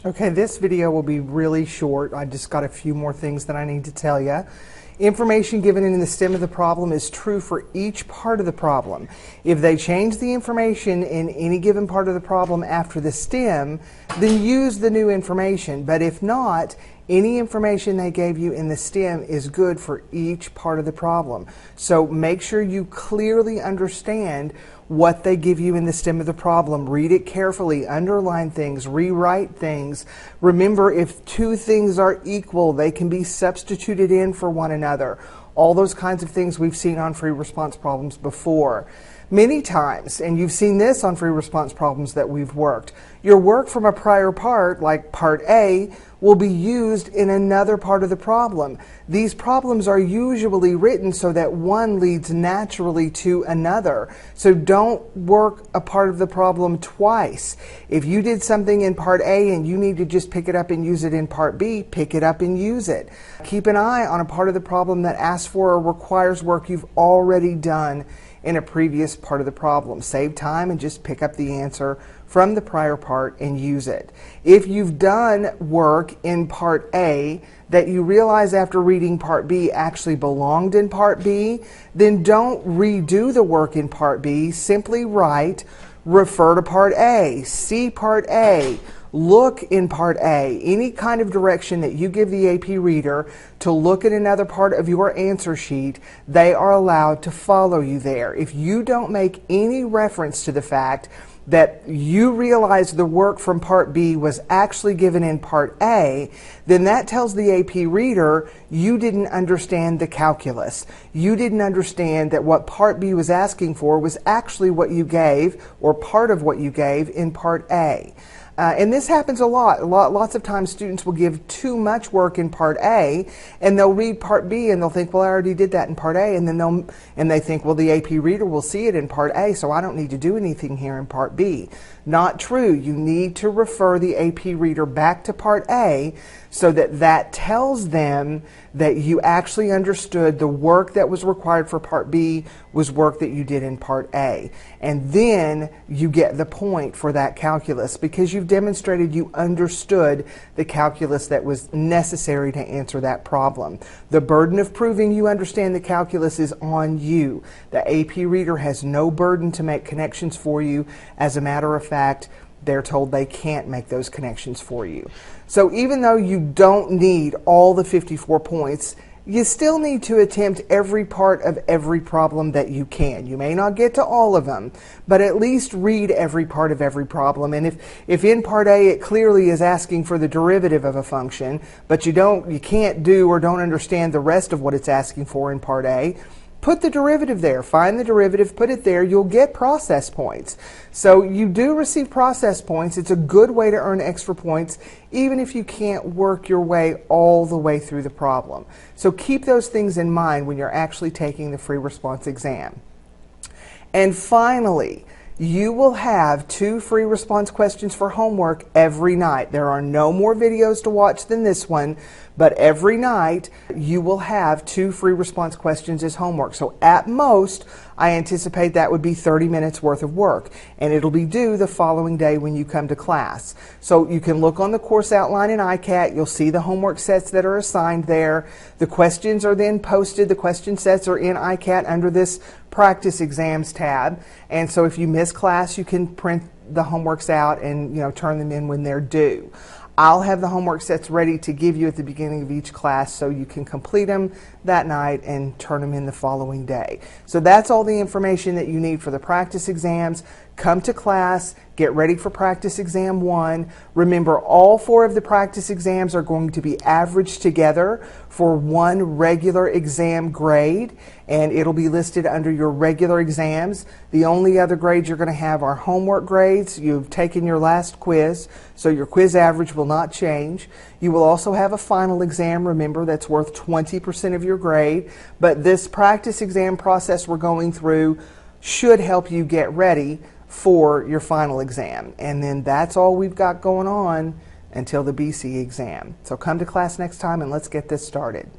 Okay, this video will be really short. I just got a few more things that I need to tell you. Information given in the stem of the problem is true for each part of the problem. If they change the information in any given part of the problem after the stem, then use the new information. But if not, any information they gave you in the stem is good for each part of the problem. So make sure you clearly understand what they give you in the stem of the problem. Read it carefully, underline things, rewrite things. Remember, if two things are equal, they can be substituted in for one another. All those kinds of things we've seen on free response problems before. Many times, and you've seen this on free response problems that we've worked, your work from a prior part, like part A, will be used in another part of the problem. These problems are usually written so that one leads naturally to another. So don't work a part of the problem twice. If you did something in part A and you need to just pick it up and use it in part B, pick it up and use it. Keep an eye on a part of the problem that asks for or requires work you've already done in a previous part of the problem. Save time and just pick up the answer from the prior part and use it. If you've done work in part A that you realize after reading part B actually belonged in part B, then don't redo the work in part B. Simply write, refer to part A, see part A, look in part A. Any kind of direction that you give the AP reader to look at another part of your answer sheet, they are allowed to follow you there. If you don't make any reference to the fact that you realize the work from part B was actually given in part A, then that tells the AP reader you didn't understand the calculus. You didn't understand that what part B was asking for was actually what you gave, or part of what you gave, in part A. And this happens a lot. Lots of times students will give too much work in part A, and they'll read part B and they'll think, well, I already did that in part A, and then they think, well, the AP reader will see it in part A, so I don't need to do anything here in part B. Not true. You need to refer the AP reader back to part A so that that tells them that you actually understood the work that was required for part B was work that you did in part A. And then you get the point for that calculus because you've demonstrated you understood the calculus that was necessary to answer that problem. The burden of proving you understand the calculus is on you. The AP reader has no burden to make connections for you. As a matter of fact, they're told they can't make those connections for you. So even though you don't need all the 54 points, you still need to attempt every part of every problem that you can. You may not get to all of them, but at least read every part of every problem. And if in part A it clearly is asking for the derivative of a function, but you can't do or don't understand the rest of what it's asking for in part A, put the derivative there. Find the derivative, put it there. You'll get process points. So you do receive process points. It's a good way to earn extra points, even if you can't work your way all the way through the problem. So keep those things in mind when you're actually taking the free response exam. And finally, you will have 2 free response questions for homework every night. There are no more videos to watch than this one, but every night you will have 2 free response questions as homework. So at most, I anticipate that would be 30 minutes worth of work, and it'll be due the following day when you come to class. So you can look on the course outline in ICAT. You'll see the homework sets that are assigned there. The questions are then posted. The question sets are in ICAT under this practice exams tab, and so if you miss class, you can print the homeworks out and turn them in when they're due. I'll have the homework sets ready to give you at the beginning of each class so you can complete them that night and turn them in the following day. So that's all the information that you need for the practice exams. Come to class, get ready for practice exam 1. Remember, all 4 of the practice exams are going to be averaged together for one regular exam grade, and it'll be listed under your regular exams. The only other grades you're going to have are homework grades. You've taken your last quiz, so your quiz average will not change. You will also have a final exam, remember, that's worth 20% of your grade, but this practice exam process we're going through should help you get ready for your final exam. And then that's all we've got going on until the BC exam. So come to class next time and let's get this started.